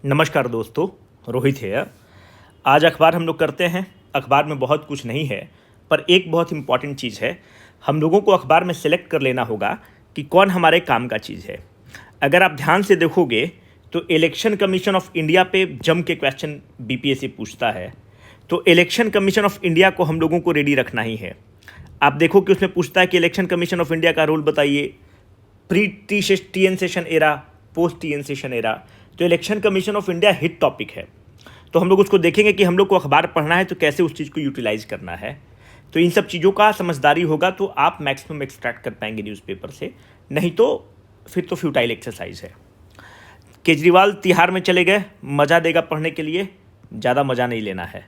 नमस्कार दोस्तों, रोहित है। आज अखबार हम लोग करते हैं। अखबार में बहुत कुछ नहीं है, पर एक बहुत इंपॉर्टेंट चीज़ है। हम लोगों को अखबार में सेलेक्ट कर लेना होगा कि कौन हमारे काम का चीज़ है। अगर आप ध्यान से देखोगे तो इलेक्शन कमीशन ऑफ इंडिया पे जम के क्वेश्चन बीपीएससी पूछता है, तो इलेक्शन कमीशन ऑफ इंडिया को हम लोगों को रेडी रखना ही है। आप देखो कि उसमें पूछता है कि इलेक्शन कमीशन ऑफ इंडिया का रोल बताइए, pre T Seshan era, post T Seshan era. तो election commission of India hit topic है, तो हम लोग उसको देखेंगे कि हम लोग को अखबार पढ़ना है तो कैसे उस चीज़ को यूटिलाइज करना है। तो इन सब चीज़ों का समझदारी होगा तो आप मैक्सिमम एक्सट्रैक्ट कर पाएंगे न्यूज़पेपर से, नहीं तो फिर तो फ्यूटाइल एक्सरसाइज है। केजरीवाल तिहाड़ में चले गए, मज़ा देगा पढ़ने के लिए, ज़्यादा मज़ा नहीं लेना है।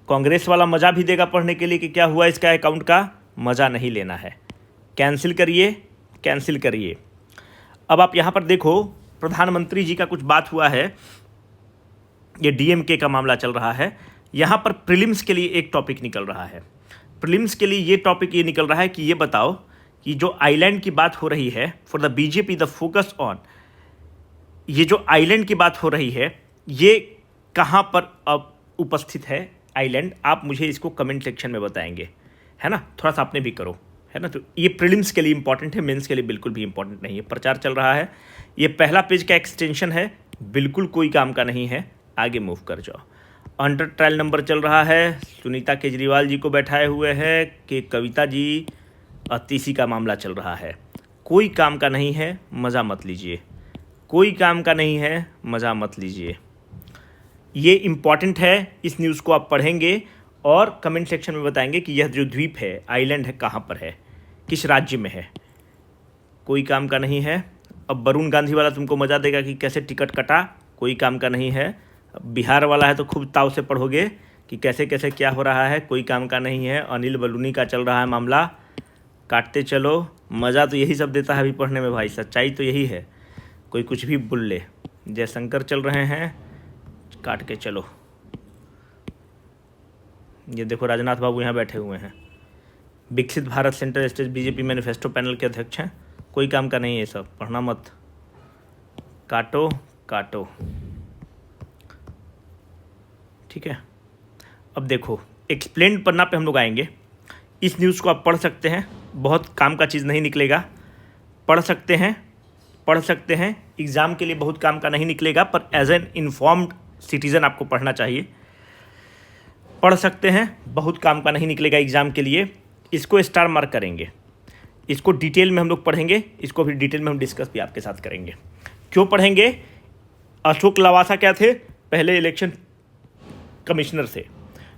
कांग्रेस वाला मज़ा भी देगा पढ़ने के लिए कि क्या हुआ इसका अकाउंट का, मज़ा नहीं लेना है। कैंसिल करिए, कैंसिल करिए। अब आप यहाँ पर देखो, प्रधानमंत्री जी का कुछ बात हुआ है, ये डीएमके का मामला चल रहा है। यहाँ पर प्रीलिम्स के लिए एक टॉपिक निकल रहा है। प्रीलिम्स के लिए ये टॉपिक ये निकल रहा है कि ये बताओ कि जो आइलैंड की बात हो रही है, for the BJP the focus on, ये जो आइलैंड की बात हो रही है ये कहाँ पर अब उपस्थित है आइलैंड, आप मुझे इसको कमेंट सेक्शन में बताएंगे, है ना। थोड़ा सा आपने भी करो, है ना। तो ये प्रीलिम्स के लिए इंपॉर्टेंट है, मेंस के लिए बिल्कुल भी इंपॉर्टेंट नहीं है। प्रचार चल रहा है, ये पहला पेज का एक्सटेंशन है, बिल्कुल कोई काम का नहीं है। आगे मूव कर जाओ। अंडर ट्रायल नंबर चल रहा है, सुनीता केजरीवाल जी को बैठाए हुए हैं कि कविता जी तीसी का मामला चल रहा है। कोई काम का नहीं है, मज़ा मत लीजिए। कोई काम का नहीं है, मज़ा मत लीजिए। ये इम्पॉर्टेंट है, इस न्यूज़ को आप पढ़ेंगे और कमेंट सेक्शन में बताएंगे कि यह जो द्वीप है, आइलैंड है, कहाँ पर है, किस राज्य में है। कोई काम का नहीं है। अब वरुण गांधी वाला तुमको मज़ा देगा कि कैसे टिकट कटा, कोई काम का नहीं है। बिहार वाला है तो खूब ताव से पढ़ोगे कि कैसे कैसे क्या हो रहा है, कोई काम का नहीं है। अनिल बलूनी का चल रहा है मामला, काटते चलो। मज़ा तो यही सब देता है अभी पढ़ने में भाई, सच्चाई तो यही है, कोई कुछ भी बोल ले। जयशंकर चल रहे हैं, काट के चलो। ये देखो राजनाथ बाबू यहाँ बैठे हुए हैं, विकसित Bharat central state BJP manifesto panel के अध्यक्ष हैं। कोई काम का नहीं है, सब पढ़ना मत, काटो काटो, ठीक है। अब देखो, एक्सप्लेन पन्ना पे हम लोग आएंगे। इस न्यूज़ को आप पढ़ सकते हैं, बहुत काम का चीज़ नहीं निकलेगा। पढ़ सकते हैं, पढ़ सकते हैं, एग्ज़ाम के लिए बहुत काम का नहीं निकलेगा, पर एज एन इन्फॉर्म्ड सिटीज़न आपको पढ़ना चाहिए। पढ़ सकते हैं, बहुत काम का नहीं निकलेगा एग्ज़ाम के लिए। इसको स्टार मार्क करेंगे, इसको डिटेल में हम लोग पढ़ेंगे, इसको फिर डिटेल में हम डिस्कस भी आपके साथ करेंगे। क्यों पढ़ेंगे? अशोक लवासा क्या थे? पहले इलेक्शन कमिश्नर थे।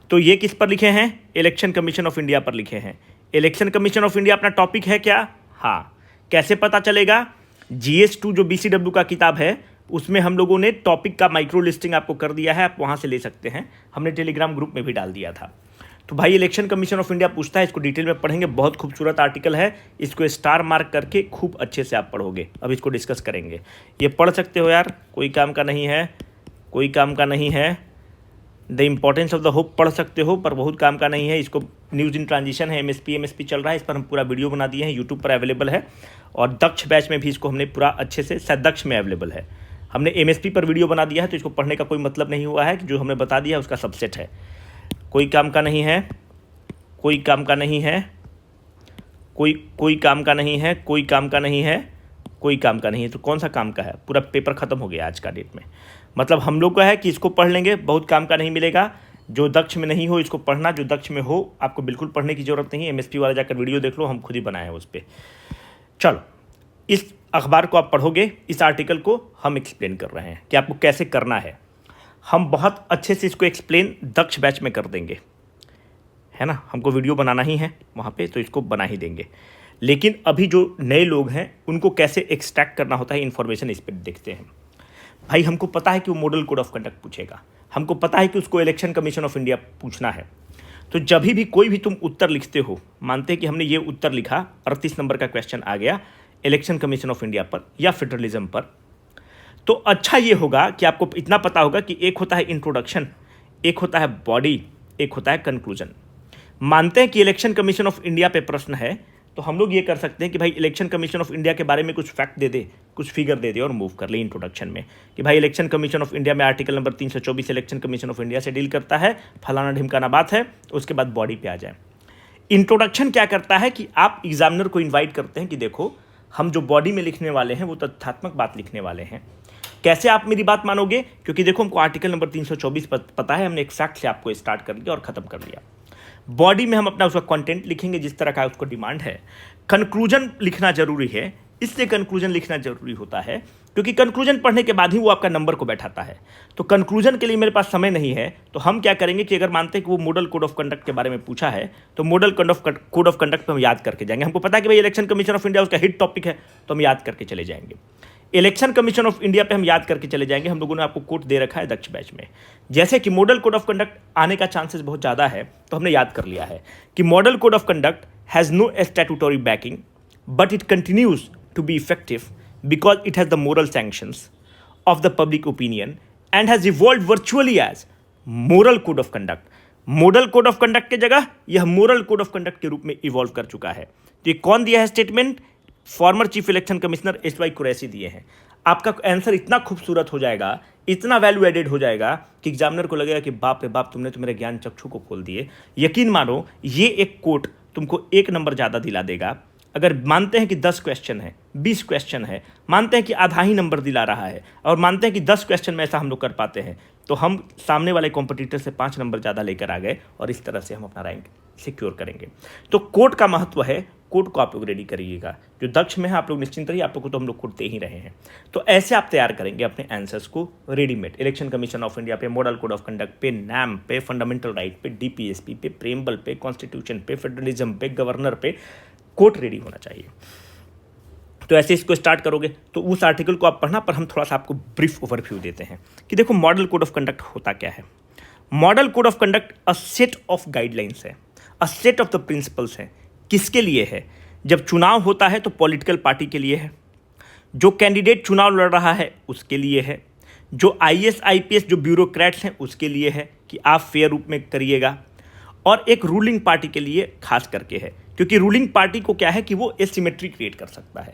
तो ये किस पर लिखे हैं? इलेक्शन कमीशन ऑफ इंडिया पर लिखे हैं। इलेक्शन कमीशन ऑफ इंडिया अपना टॉपिक है क्या? हाँ। कैसे पता चलेगा? GS2 जो BCW का किताब है उसमें हम लोगों ने टॉपिक का माइक्रो लिस्टिंग आपको कर दिया है, आप वहाँ से ले सकते हैं। हमने टेलीग्राम ग्रुप में भी डाल दिया था। तो भाई इलेक्शन कमीशन ऑफ इंडिया पूछता है, इसको डिटेल में पढ़ेंगे। बहुत खूबसूरत आर्टिकल है, इसको स्टार मार्क करके खूब अच्छे से आप पढ़ोगे। अब इसको डिस्कस करेंगे। ये पढ़ सकते हो यार, कोई काम का नहीं है, कोई काम का नहीं है। The importance of the hope पढ़ सकते हो, पर बहुत काम का नहीं है। इसको न्यूज़ इन ट्रांजिशन है, MSP चल रहा है, इस पर हम पूरा वीडियो बना दिए हैं, यूट्यूब पर अवेलेबल है। और दक्ष बैच में भी इसको हमने पूरा अच्छे से, शायद दक्ष में अवेलेबल है। हमने MSP पर वीडियो बना दिया है, तो इसको पढ़ने का कोई मतलब नहीं हुआ है कि जो हमने बता दिया उसका सबसेट है। कोई काम का नहीं है, कोई काम का नहीं है, कोई काम का नहीं है, कोई काम का नहीं है, कोई काम का नहीं है। तो कौन सा काम का है? पूरा पेपर ख़त्म हो गया आज का डेट में। मतलब हम लोग का है कि इसको पढ़ लेंगे, बहुत काम का नहीं मिलेगा। जो दक्ष में नहीं हो इसको पढ़ना, जो दक्ष में हो आपको बिल्कुल पढ़ने की ज़रूरत नहीं है। MSP वाला जाकर वीडियो देख लो, हम खुद ही बनाए हैं उस पर। चलो, इस अखबार को आप पढ़ोगे, इस आर्टिकल को हम एक्सप्लेन कर रहे हैं कि आपको कैसे करना है। हम बहुत अच्छे से इसको एक्सप्लेन दक्ष बैच में कर देंगे, है ना। हमको वीडियो बनाना ही है वहाँ पे, तो इसको बना ही देंगे। लेकिन अभी जो नए लोग हैं उनको कैसे एक्सट्रैक्ट करना होता है इन्फॉर्मेशन, इस पर देखते हैं। भाई हमको पता है कि वो मॉडल कोड ऑफ कंडक्ट पूछेगा, हमको पता है कि उसको इलेक्शन कमीशन ऑफ इंडिया पूछना है। तो जब भी कोई भी तुम उत्तर लिखते हो, मानते हैं कि हमने ये उत्तर लिखा, 38 नंबर का क्वेश्चन आ गया इलेक्शन कमीशन ऑफ इंडिया पर या फेडरलिज्म पर, तो अच्छा ये होगा कि आपको इतना पता होगा कि एक होता है इंट्रोडक्शन, एक होता है बॉडी, एक होता है कंक्लूजन। मानते हैं कि इलेक्शन कमीशन ऑफ इंडिया पे प्रश्न है, तो हम लोग ये कर सकते हैं कि भाई इलेक्शन कमीशन ऑफ इंडिया के बारे में कुछ फैक्ट दे दे, कुछ फिगर दे दे और मूव कर ले इंट्रोडक्शन में कि भाई इलेक्शन कमीशन ऑफ इंडिया में article number 324 election commission of India से डील करता है, फलाना ढिमकाना बात है। उसके बाद बॉडी पे आ जाए। इंट्रोडक्शन क्या करता है कि आप एग्जामिनर को इन्वाइट करते हैं कि देखो हम जो बॉडी में लिखने वाले हैं वो तथ्यात्मक बात लिखने वाले हैं। कैसे आप मेरी बात मानोगे? क्योंकि देखो हमको आर्टिकल नंबर 324 पता है, हमने एक फैक्ट से आपको स्टार्ट कर दिया और खत्म कर दिया। बॉडी में हम अपना उसका कंटेंट लिखेंगे जिस तरह का उसको डिमांड है। कंक्लूजन लिखना जरूरी है, इसलिए कंक्लूजन लिखना जरूरी होता है क्योंकि कंक्लूजन पढ़ने के बाद ही वो आपका नंबर को बैठाता है। तो कंक्लूजन के लिए मेरे पास समय नहीं है, तो हम क्या करेंगे कि अगर मानते हैं कि वो मॉडल कोड ऑफ कंडक्ट के बारे में पूछा है तो मॉडल कोड ऑफ कंडक्ट पे हम याद करके जाएंगे। हमको पता है कि भाई इलेक्शन कमीशन ऑफ इंडिया उसका हिट टॉपिक है, तो हम याद करके चले जाएंगे। इलेक्शन कमीशन ऑफ इंडिया पे हम याद करके चले जाएंगे। हम लोगों ने आपको कोट दे रखा है दक्ष बैच में, जैसे कि मॉडल कोड ऑफ कंडक्ट आने का चांसेस बहुत ज़्यादा है, तो हमने याद कर लिया है कि model code of conduct has no statutory backing but it continues to be effective because it has the moral sanctions of the public opinion and has evolved virtually as moral code of conduct। Model code of conduct की जगह यह moral code of conduct के रूप में evolve कर चुका है। तो ये कौन दिया है statement? Former chief election commissioner H Y. Qureshi दिए हैं। आपका आंसर इतना खूबसूरत हो जाएगा, इतना वैल्यू एडेड हो जाएगा कि एग्जामिनर को लगेगा कि बाप रे बाप, तुमने तो मेरे ज्ञान चक्षु को खोल दिए। यकीन मानो ये एक कोट तुमको 1 नंबर ज़्यादा दिला देगा। अगर मानते हैं कि 10 क्वेश्चन है, 20 क्वेश्चन है, मानते हैं कि आधा ही नंबर दिला रहा है और मानते हैं कि 10 क्वेश्चन में ऐसा हम लोग कर पाते हैं, तो हम सामने वाले कॉम्पिटिटर से 5 नंबर ज़्यादा लेकर आ गए और इस तरह से हम अपना रैंक सिक्योर करेंगे। तो कोड का महत्व है, कोड को आप लोग रेडी करिएगा। जो दक्ष में है आप लोग निश्चिंत रहिए, आप लोग को तो हम लोग कोड दे ही रहे हैं। तो ऐसे आप तैयार करेंगे अपने आंसर्स को readymade. Election commission of India पे, मॉडल कोड ऑफ कंडक्ट पे, नैम पे, फंडामेंटल राइट पे, डीपीएसपी पे, प्रेमबल पे, कॉन्स्टिट्यूशन पे, फेडरलिज्म पे, गवर्नर पे कोट रेडी होना चाहिए। तो ऐसे इसको स्टार्ट करोगे तो उस आर्टिकल को आप पढ़ना, पर हम थोड़ा सा आपको ब्रीफ ओवरव्यू देते हैं कि देखो मॉडल कोड ऑफ कंडक्ट होता क्या है। Model code of conduct a set of guidelines है, a set of the principles है। किसके लिए है? जब चुनाव होता है तो पॉलिटिकल पार्टी के लिए है, जो कैंडिडेट चुनाव लड़ रहा है उसके लिए है, जो IAS IPS जो ब्यूरोक्रेट्स हैं उसके लिए है कि आप फेयर रूप में करिएगा, और एक रूलिंग पार्टी के लिए खास करके है क्योंकि रूलिंग पार्टी को क्या है कि वो एसिमेट्री क्रिएट कर सकता है।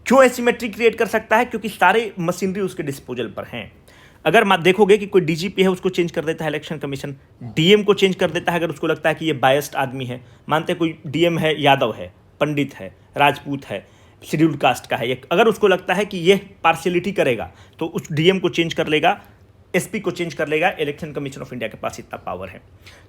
क्यों एसिमेट्री क्रिएट कर सकता है? क्योंकि सारे मशीनरी उसके डिस्पोजल पर हैं। अगर आप देखोगे कि कोई DGP है उसको चेंज कर देता है इलेक्शन कमीशन, DM को चेंज कर देता है अगर उसको लगता है कि ये बायस्ड आदमी है। मानते हैं कोई DM है, यादव है, पंडित है, राजपूत है, शेड्यूल्ड कास्ट का है, अगर उसको लगता है कि ये पार्शियलिटी करेगा तो उस DM को चेंज कर लेगा, SP को चेंज कर लेगा। इलेक्शन कमीशन ऑफ इंडिया के पास इतना पावर है।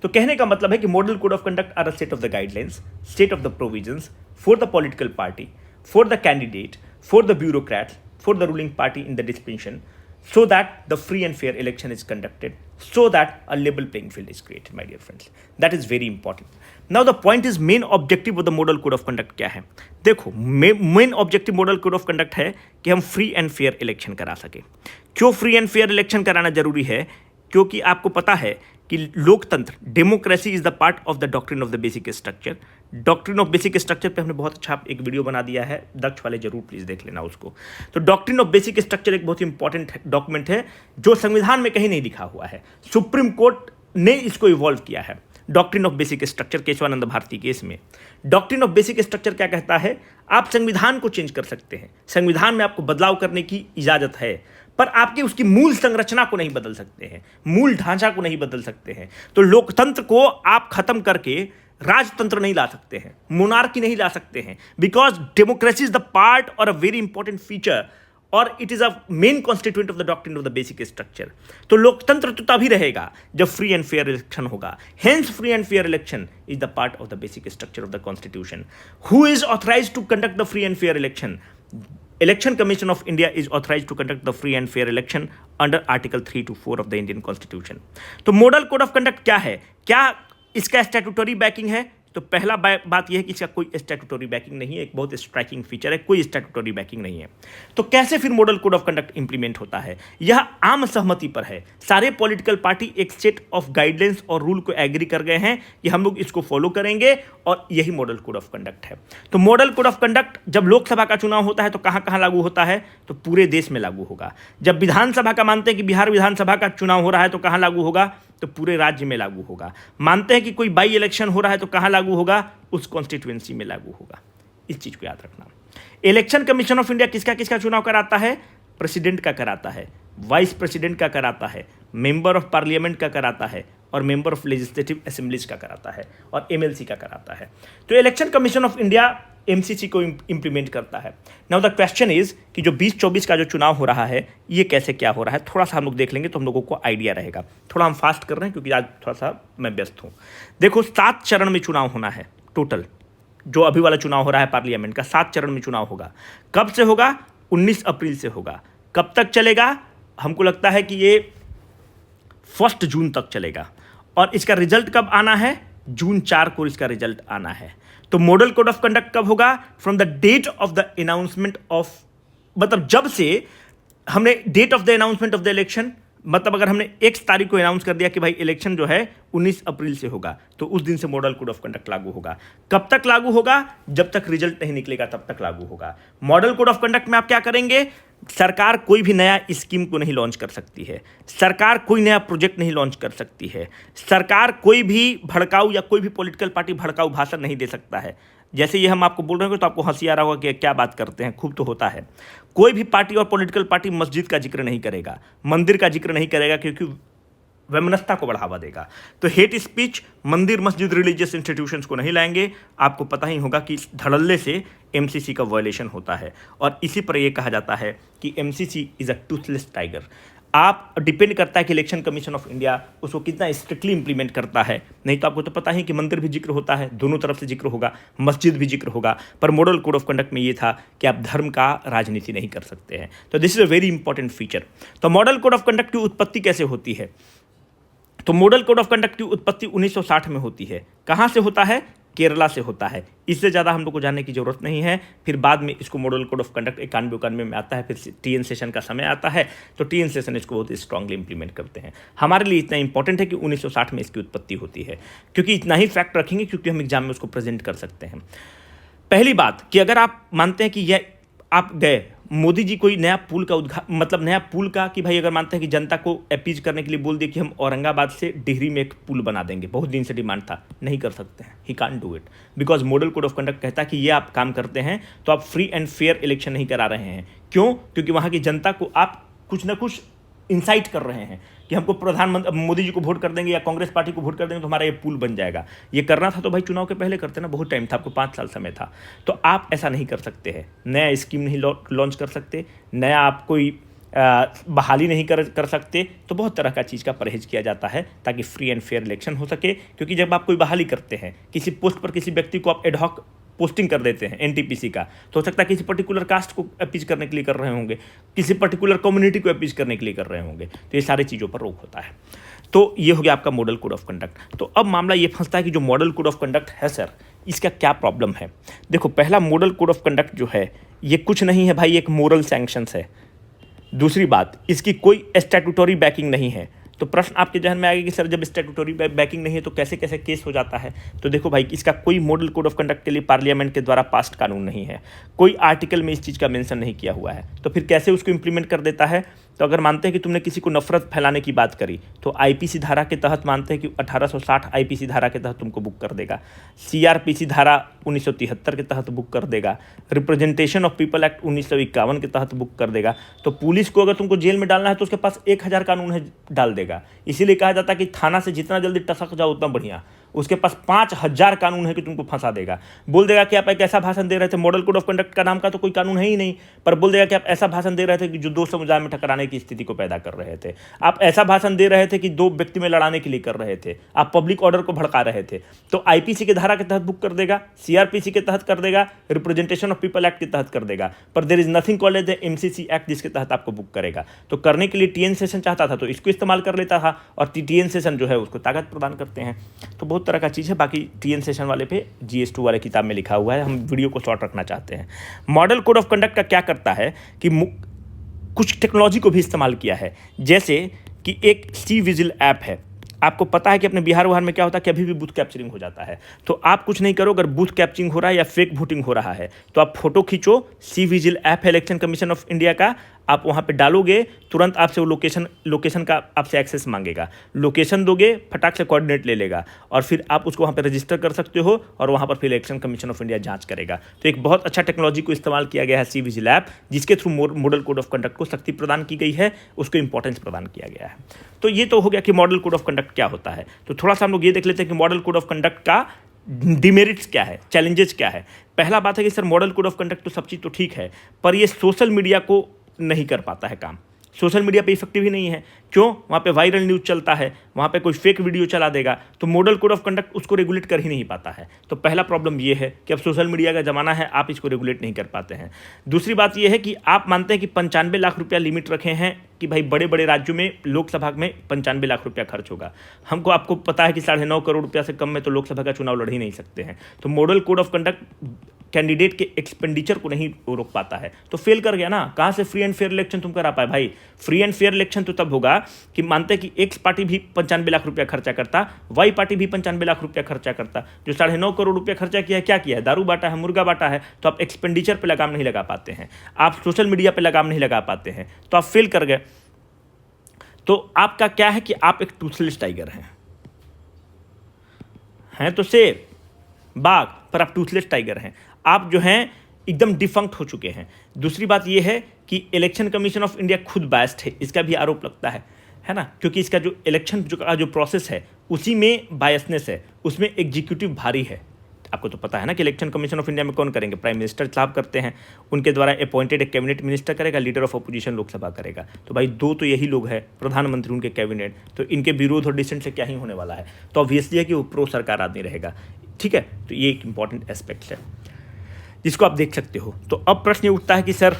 तो कहने का मतलब है कि model code of conduct are a set of the guidelines, set of the provisions for the political party, for the candidate, for the bureaucrats, for the ruling party in the dispensation, so that the free and fair election is conducted, so that a level playing field is created, my dear friends. That is very important. Now the point is main objective of the model code of conduct क्या है? देखो main objective model code of conduct है कि हम free and fair election करा सके। क्यों free and fair election कराना जरूरी है? क्योंकि आपको पता है कि लोकतंत्र, democracy is the part of the doctrine of the basic structure. Doctrine of basic structure पे हमने बहुत अच्छा एक वीडियो बना दिया है, दक्ष वाले जरूर प्लीज देख लेना उसको। तो डॉक्ट्रिन ऑफ बेसिक स्ट्रक्चर एक बहुत इंपॉर्टेंट डॉक्यूमेंट है जो संविधान में कहीं नहीं लिखा हुआ है, सुप्रीम कोर्ट ने इसको इवॉल्व किया है। Doctrine of basic structure, Kesavananda Bharati case में डॉक्ट्रिन ऑफ बेसिक स्ट्रक्चर क्या कहता है? आप संविधान को चेंज कर सकते हैं, संविधान में आपको बदलाव करने की इजाजत है, पर आपकी उसकी मूल संरचना को नहीं बदल सकते हैं, मूल ढांचा को नहीं बदल सकते हैं। तो लोकतंत्र को आप खत्म करके राजतंत्र नहीं ला सकते हैं, मोनार्की नहीं ला सकते हैं, because democracy is the part और अ वेरी इंपॉर्टेंट फीचर और it is a main constituent of the doctrine of the basic structure. तो लोकतंत्र तो तभी रहेगा जब फ्री एंड फेयर इलेक्शन होगा। Hence free and fair election is the part of the basic structure of the constitution. Who is authorised to conduct the free and fair election? Election Commission of India is authorized to conduct the free and fair election under Article 3 to 4 of the Indian Constitution. तो model code of conduct क्या है? क्या इसका statutory banking है? तो पहला बात यह है कि इसका कोई स्टैट्यूटरी बैकिंग नहीं है। एक बहुत स्ट्राइकिंग फीचर है, कोई स्टैट्यूटरी बैकिंग नहीं है। तो कैसे फिर model code of conduct implement होता है? यह आम सहमति पर है। सारे पॉलिटिकल पार्टी एक सेट ऑफ गाइडलाइंस और रूल को एग्री कर गए हैं कि हम लोग इसको फॉलो करेंगे और यही मॉडल कोड ऑफ कंडक्ट है। तो मॉडल कोड ऑफ कंडक्ट जब लोकसभा का चुनाव होता है तो कहाँ कहाँ लागू होता है? तो पूरे देश में लागू होगा। जब विधानसभा का मानते हैं कि बिहार विधानसभा का चुनाव हो रहा है तो कहाँ लागू होगा? तो पूरे राज्य में लागू होगा। मानते हैं कि कोई बाई इलेक्शन हो रहा है तो कहाँ लागू होगा? उस कॉन्स्टिट्यूएंसी में लागू होगा। इस चीज़ को याद रखना। इलेक्शन कमीशन ऑफ इंडिया किसका किसका चुनाव कराता है? प्रेसिडेंट का कराता है, वाइस प्रेसिडेंट का कराता है, मेंबर ऑफ पार्लियामेंट का कराता है और मेंबर ऑफ लेजिस्लेटिव असेंबलीज का कराता है और एमएलसी का कराता है। तो election commission of India MCC को इंप्लीमेंट करता है। नाउ द क्वेश्चन इज कि जो 2024 का जो चुनाव हो रहा है ये कैसे क्या हो रहा है, थोड़ा सा हम लोग देख लेंगे तो हम लोगों को आइडिया रहेगा। थोड़ा हम फास्ट कर रहे हैं क्योंकि आज थोड़ा सा मैं व्यस्त हूँ। देखो 7 चरण में चुनाव होना है टोटल। जो अभी वाला चुनाव हो रहा है पार्लियामेंट का 7 चरण में चुनाव होगा। कब से होगा? 19 अप्रैल से होगा। कब तक चलेगा? हमको लगता है कि ये 1 जून तक चलेगा। और इसका रिजल्ट कब आना है? जून 4 को इसका रिजल्ट आना है। तो मॉडल कोड ऑफ कंडक्ट कब होगा? From the date of the announcement of, मतलब जब से हमने date of the announcement of the election, मतलब अगर हमने 1 तारीख को अनाउंस कर दिया कि भाई इलेक्शन जो है 19 अप्रैल से होगा तो उस दिन से मॉडल कोड ऑफ कंडक्ट लागू होगा। कब तक लागू होगा? जब तक रिजल्ट नहीं निकलेगा तब तक लागू होगा। मॉडल कोड ऑफ कंडक्ट में आप क्या करेंगे? सरकार कोई भी नया स्कीम को नहीं लॉन्च कर सकती है, सरकार कोई नया प्रोजेक्ट नहीं लॉन्च कर सकती है, सरकार कोई भी भड़काऊ या कोई भी पॉलिटिकल पार्टी भड़काऊ भाषण नहीं दे सकता है। जैसे ये हम आपको बोल रहे होंगे तो आपको हंसी आ रहा होगा कि क्या बात करते हैं, खूब तो होता है। कोई भी पार्टी और पॉलिटिकल पार्टी मस्जिद का जिक्र नहीं करेगा, मंदिर का जिक्र नहीं करेगा, क्योंकि वैमनस्यता को बढ़ावा देगा। तो हेट स्पीच, मंदिर, मस्जिद, रिलीजियस इंस्टीट्यूशंस को नहीं लाएंगे। आपको पता ही होगा कि धड़ल्ले से एमसीसी का वायलेशन होता है और इसी पर यह कहा जाता है कि MCC is a Toothless tiger. आप डिपेंड करता है कि इलेक्शन कमीशन ऑफ इंडिया उसको कितना स्ट्रिक्टली इंप्लीमेंट करता है। नहीं तो आपको तो पता ही कि मंदिर भी जिक्र होता है, दोनों तरफ से जिक्र होगा, मस्जिद भी जिक्र होगा, पर मॉडल कोड ऑफ कंडक्ट में ये था कि आप धर्म का राजनीति नहीं कर सकते हैं। तो this is a very important feature. तो मॉडल कोड ऑफ कंडक्ट की उत्पत्ति कैसे होती है? तो मॉडल कोड ऑफ कंडक्ट की उत्पत्ति 1960 में होती है। कहाँ से होता है? केरला से होता है। इससे ज़्यादा हम लोग को जानने की जरूरत नहीं है। फिर बाद में इसको मॉडल कोड ऑफ कंडक्ट 91 में आता है, फिर टीएन सेशन का समय आता है तो टीएन सेशन इसको बहुत स्ट्रांगली इंप्लीमेंट करते हैं। हमारे लिए इतना इंपॉर्टेंट है कि 1960 में इसकी उत्पत्ति होती है, क्योंकि इतना ही फैक्ट रखेंगे क्योंकि हम एग्जाम में उसको प्रेजेंट कर सकते हैं। पहली बात कि अगर आप मानते हैं कि यह आप गए मोदी जी कोई नया पुल का मतलब नया पुल का, कि भाई अगर मानते हैं कि जनता को अपीज करने के लिए बोल दिए कि हम औरंगाबाद से डिहरी में एक पुल बना देंगे, बहुत दिन से डिमांड था, नहीं कर सकते हैं। He can't do it because model code of conduct कहता है कि ये आप काम करते हैं तो आप फ्री एंड फेयर इलेक्शन नहीं करा रहे हैं। क्यों? क्योंकि वहाँ की जनता को आप कुछ ना कुछ इंसाइट कर रहे हैं कि हमको प्रधानमंत्री मोदी जी को वोट कर देंगे या कांग्रेस पार्टी को वोट कर देंगे तो हमारा ये पुल बन जाएगा। ये करना था तो भाई चुनाव के पहले करते ना, बहुत टाइम था, आपको 5 साल समय था। तो आप ऐसा नहीं कर सकते हैं, नया स्कीम नहीं लॉन्च कर सकते, नया आप कोई बहाली नहीं कर सकते। तो बहुत तरह का चीज़ का परहेज किया जाता है ताकि फ्री एंड फेयर इलेक्शन हो सके। क्योंकि जब आप कोई बहाली करते हैं, किसी पोस्ट पर किसी व्यक्ति को आप एडहॉक पोस्टिंग कर देते हैं एनटीपीसी का, तो हो सकता है किसी पर्टिकुलर कास्ट को अपीज करने के लिए कर रहे होंगे, किसी पर्टिकुलर कम्युनिटी को अपीज करने के लिए कर रहे होंगे, तो ये सारी चीज़ों पर रोक होता है। तो ये हो गया आपका मॉडल कोड ऑफ कंडक्ट। तो अब मामला ये फंसता है कि जो मॉडल कोड ऑफ कंडक्ट है सर, इसका क्या प्रॉब्लम है? देखो, पहला मॉडल कोड ऑफ कंडक्ट जो है ये कुछ नहीं है भाई, एक मोरल सैंक्शंस है। दूसरी बात, इसकी कोई स्टैट्यूटरी बैकिंग नहीं है। तो प्रश्न आपके जहन में आएगा कि सर जब स्टैट्यूटरी बैकिंग नहीं है तो कैसे कैसे केस हो जाता है? तो देखो भाई, इसका कोई मॉडल कोड ऑफ कंडक्ट के लिए पार्लियामेंट के द्वारा पास्ड कानून नहीं है, कोई आर्टिकल में इस चीज़ का मेंशन नहीं किया हुआ है। तो फिर कैसे उसको इंप्लीमेंट कर देता है? तो अगर मानते हैं कि तुमने किसी को नफरत फैलाने की बात करी तो आईपीसी धारा के तहत मानते हैं कि 1860 आईपीसी धारा के तहत तुमको बुक कर देगा, सीआरपीसी धारा 1973 के तहत बुक कर देगा, रिप्रेजेंटेशन ऑफ पीपल एक्ट 1951 के तहत बुक कर देगा। तो पुलिस को अगर तुमको जेल में डालना है तो उसके पास 1000 कानून है, डाल देगा। इसीलिए कहा जाता है कि थाना से जितना जल्दी टसक जाओ उतना बढ़िया। उसके पास 5000 कानून है कि तुमको फंसा देगा। बोल देगा कि आप एक ऐसा भाषण दे रहे थे, मॉडल कोड ऑफ कंडक्ट का नाम का तो कोई कानून है ही नहीं, पर बोल देगा कि आप ऐसा भाषण दे रहे थे कि जो 2 समुदाय में टकराने की स्थिति को पैदा कर रहे थे, आप ऐसा भाषण दे रहे थे कि 2 व्यक्ति में लड़ाने के लिए कर रहे थे, आप पब्लिक ऑर्डर को भड़का रहे थे। तो आईपीसी के धारा के तहत बुक कर देगा, सीआरपीसी के तहत कर देगा, रिप्रेजेंटेशन ऑफ पीपल एक्ट के तहत कर देगा, पर there is nothing called as MCC act जिसके तहत आपको बुक करेगा। तो करने के लिए टीएन सेशन चाहता था तो इसको इस्तेमाल कर लेता था, और टीएन सेशन जो है उसको ताकत प्रदान करते हैं। तो बहुत तरह का चीज़ है। बाकी टीएन सेशन वाले पे GS2 वाले किताब में लिखा हुआ है, हम वीडियो को शॉर्ट रखना चाहते हैं। मॉडल कोड ऑफ कंडक्ट का क्या करता है कि कुछ टेक्नोलॉजी को भी इस्तेमाल किया है, जैसे कि एक सी विजिल ऐप है। आपको पता है कि अपने बिहार में क्या होता है कि अभी भी बूथ कैप्चरिंग हो जाता है। तो आप कुछ नहीं करो, अगर बूथ कैप्चरिंग हो रहा है या फेक वोटिंग हो रहा है तो आप फोटो खींचो, सी विजिल ऐप है इलेक्शन कमीशन ऑफ इंडिया का, आप वहाँ पे डालोगे, तुरंत आपसे वो लोकेशन का आपसे एक्सेस मांगेगा, लोकेशन दोगे, फटाक से कोऑर्डिनेट ले लेगा और फिर आप उसको वहाँ पे रजिस्टर कर सकते हो और वहाँ पर फिर इलेक्शन कमीशन ऑफ इंडिया जांच करेगा। तो एक बहुत अच्छा टेक्नोलॉजी को इस्तेमाल किया गया है सी-विजिल ऐप, जिसके through model code of conduct को शक्ति प्रदान की गई है, उसको इंपॉर्टेंस प्रदान किया गया है। तो ये तो हो गया कि मॉडल कोड ऑफ कंडक्ट क्या होता है। तो थोड़ा सा हम लोग ये देख लेते हैं कि मॉडल कोड ऑफ कंडक्ट का डिमेरिट्स क्या है, चैलेंजेस क्या है। पहला बात है कि sir model code of conduct तो सब चीज़ तो ठीक है, पर ये सोशल मीडिया को नहीं कर पाता है काम, सोशल मीडिया पे इफेक्टिव ही नहीं है। क्यों? वहाँ पे वायरल न्यूज़ चलता है, वहाँ पे कोई फेक वीडियो चला देगा, तो मॉडल कोड ऑफ कंडक्ट उसको रेगुलेट कर ही नहीं पाता है। तो पहला प्रॉब्लम ये है कि अब सोशल मीडिया का ज़माना है, आप इसको रेगुलेट नहीं कर पाते हैं। दूसरी बात ये है कि आप मानते हैं कि 95 लाख रुपया लिमिट रखे हैं कि भाई बड़े बड़े राज्यों में लोकसभा में 95 लाख रुपया खर्च होगा। आपको पता है कि 9.5 करोड़ रुपया से कम में तो लोकसभा का चुनाव लड़ ही नहीं सकते हैं। तो model code of conduct candidate के एक्सपेंडिचर को नहीं रोक पाता है, तो फेल कर गया ना। कहाँ से फ्री एंड फेयर इलेक्शन तुम करा पाए भाई? फ्री एंड फेयर इलेक्शन तो तब होगा कि मानते कि एक्स पार्टी भी 95 लाख रुपया खर्चा करता, वाई पार्टी भी 95 लाख रुपया खर्चा करता। जो 9.5 करोड़ रुपया खर्चा किया है, क्या किया है? दारू बांटा है, मुर्गा बांटा है। तो आप एक्सपेंडिचर पर लगाम नहीं लगा पाते हैं, आप सोशल मीडिया पर लगाम नहीं लगा पाते हैं, तो आप फेल कर गए। तो आपका क्या है कि आप एक टूथलेस टाइगर हैं तो शेर बाघ, पर आप टूथलेस टाइगर हैं। आप जो हैं एकदम डिफंक्ट हो चुके हैं। दूसरी बात यह है कि इलेक्शन कमीशन ऑफ इंडिया खुद बायस्ड है, इसका भी आरोप लगता है ना, क्योंकि इसका जो इलेक्शन जो प्रोसेस है उसी में बायसनेस है, उसमें एग्जीक्यूटिव भारी है। आपको तो पता है ना कि इलेक्शन कमीशन ऑफ इंडिया में कौन करेंगे? प्राइम मिनिस्टर साहब करते हैं, उनके द्वारा अपॉइंटेड एक कैबिनेट मिनिस्टर करेगा, लीडर ऑफ अपोजिशन लोकसभा करेगा। तो भाई दो तो यही लोग हैं, प्रधानमंत्री उनके कैबिनेट, तो इनके विरोध और डिसेंट से क्या ही होने वाला है। तो ऑब्वियसली है कि वो प्रो सरकार आदमी रहेगा, ठीक है। तो ये एक इंपॉर्टेंट एस्पेक्ट है जिसको आप देख सकते हो। तो अब प्रश्न ये उठता है कि सर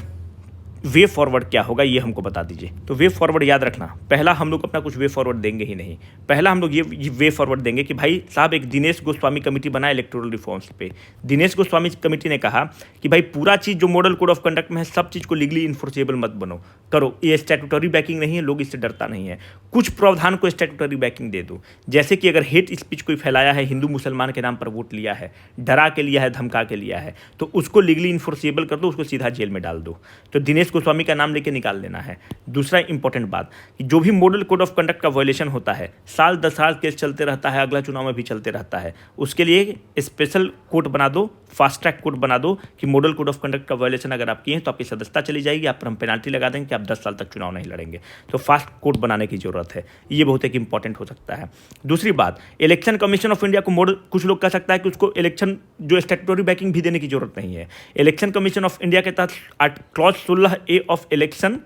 वे फॉरवर्ड क्या होगा, ये हमको बता दीजिए। तो वे फॉरवर्ड याद रखना, पहला हम लोग अपना कुछ वे फॉरवर्ड देंगे ही नहीं। पहला हम लोग ये वे फॉरवर्ड देंगे कि भाई साहब एक दिनेश गोस्वामी कमेटी बना इलेक्टोरल रिफॉर्म्स पे। दिनेश गोस्वामी कमेटी ने कहा कि भाई पूरा चीज़ जो मॉडल कोड ऑफ कंडक्ट में है, सब चीज़ को लीगली इन्फोर्सेबल मत बनो करो। ये स्टैट्यूटरी बैकिंग नहीं है, लोग इससे डरता नहीं है। कुछ प्रावधान को स्टैट्यूटरी बैकिंग दे दो, जैसे कि अगर हेट स्पीच कोई फैलाया है, हिंदू मुसलमान के नाम पर वोट लिया है, डरा के लिया है, धमका के लिया है, तो उसको लीगली इन्फोर्सेबल कर दो, उसको सीधा जेल में डाल दो। तो दिनेश गोस्वामी का नाम लेके निकाल लेना है। दूसरा इंपॉर्टेंट बात कि जो भी मॉडल कोड ऑफ कंडक्ट का वायलेशन होता है, साल 10 साल केस चलते रहता है, अगला चुनाव में भी चलते रहता है, उसके लिए स्पेशल कोर्ट बना दो, फास्ट ट्रैक कोर्ट बना दो कि मॉडल कोड ऑफ कंडक्ट का वायलेशन अगर आप किए हैं तो आपकी सदस्यता चली जाएगी, आप पर हम पेनाल्टी लगा देंगे कि आप 10 साल तक चुनाव नहीं लड़ेंगे। तो फास्ट कोर्ट बनाने की जरूरत है, ये बहुत एक इंपॉर्टेंट हो सकता है। दूसरी बात, इलेक्शन कमीशन ऑफ इंडिया को मॉडल, कुछ लोग कह सकता है कि उसको इलेक्शन जो स्टैट्यूटरी बैकिंग भी देने की जरूरत नहीं है। इलेक्शन कमीशन ऑफ इंडिया के तहत clause 16A of election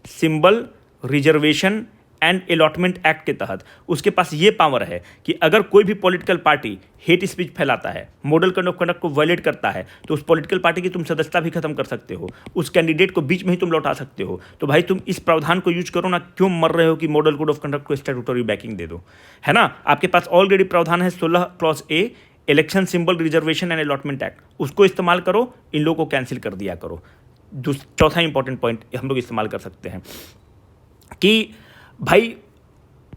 symbol reservation and allotment act के तहत उसके पास ये पावर है कि अगर कोई भी पॉलिटिकल पार्टी हेट स्पीच फैलाता है, मॉडल कोड ऑफ कंडक्ट को वायलेट करता है, तो उस पॉलिटिकल पार्टी की तुम सदस्यता भी खत्म कर सकते हो, उस कैंडिडेट को बीच में ही तुम लौटा सकते हो। तो भाई तुम इस प्रावधान को यूज करो ना, क्यों मर रहे हो कि मॉडल कोड ऑफ कंडक्ट को स्टैट्यूटरी बैकिंग दे दो, है ना। आपके पास ऑलरेडी प्रावधान है 16 clause A election symbol reservation and allotment act, उसको इस्तेमाल करो, इन लोगों को कैंसिल कर दिया करो। चौथा इंपॉर्टेंट पॉइंट हम लोग इस्तेमाल कर सकते हैं कि भाई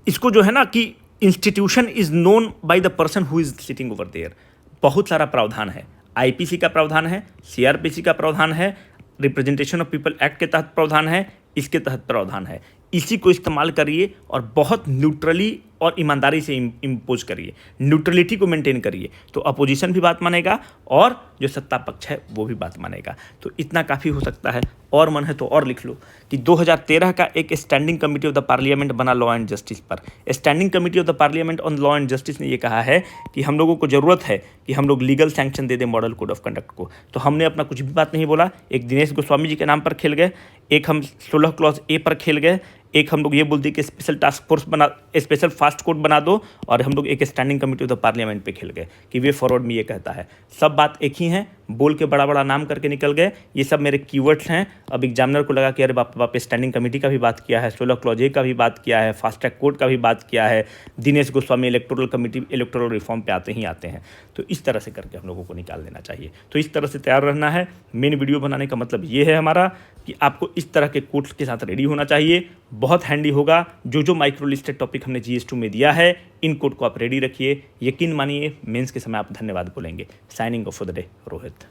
इसको जो है ना कि institution is known by the person who is sitting over there. बहुत सारा प्रावधान है, आईपीसी का प्रावधान है, सीआरपीसी का प्रावधान है, रिप्रेजेंटेशन ऑफ पीपल एक्ट के तहत प्रावधान है, इसके तहत प्रावधान है। इसी को इस्तेमाल करिए और बहुत न्यूट्रली और ईमानदारी से इम्पोज करिए, न्यूट्रलिटी को मेंटेन करिए, तो अपोजिशन भी बात मानेगा और जो सत्ता पक्ष है वो भी बात मानेगा। तो इतना काफ़ी हो सकता है। और मन है तो और लिख लो कि 2013 का एक standing committee of the parliament बना लॉ एंड जस्टिस पर। Standing committee of the parliament on law and justice ने ये कहा है कि हम लोगों को ज़रूरत है कि हम लोग लीगल सैंक्शन दे दें मॉडल कोड ऑफ कंडक्ट को। तो हमने अपना कुछ भी बात नहीं बोला, एक दिनेश गोस्वामी जी के नाम पर खेल गए, एक हम 16 क्लॉज ए पर खेल गए, एक हम लोग ये बोल दिए कि स्पेशल टास्क फोर्स बना, स्पेशल फास्ट कोर्ट बना दो, और हम लोग एक standing committee of the parliament पे खेल गए कि वे फॉरवर्ड में ये कहता है। सब बात एक ही है, बोल के बड़ा बड़ा नाम करके निकल गए। ये सब मेरे कीवर्ड्स हैं। अब एग्जामिनर को लगा कि अरे बाप बाप, स्टैंडिंग कमेटी का भी बात किया है, 16 क्लॉज ए का भी बात किया है, फास्ट ट्रैक कोर्ट का भी बात किया है, Dinesh Goswami electoral committee electoral reform पे आते हैं। तो इस तरह से करके हम लोगों को निकाल देना चाहिए। तो इस तरह से तैयार रहना है। मेन वीडियो बनाने का मतलब ये है हमारा कि आपको इस तरह के कोट्स के साथ रेडी होना चाहिए, बहुत हैंडी होगा। जो माइक्रो लिस्टेड टॉपिक हमने GS2 में दिया है, इन कोड को आप रेडी रखिए। यकीन मानिए मेंस के समय आप धन्यवाद बोलेंगे। Signing off for the day, Rohit.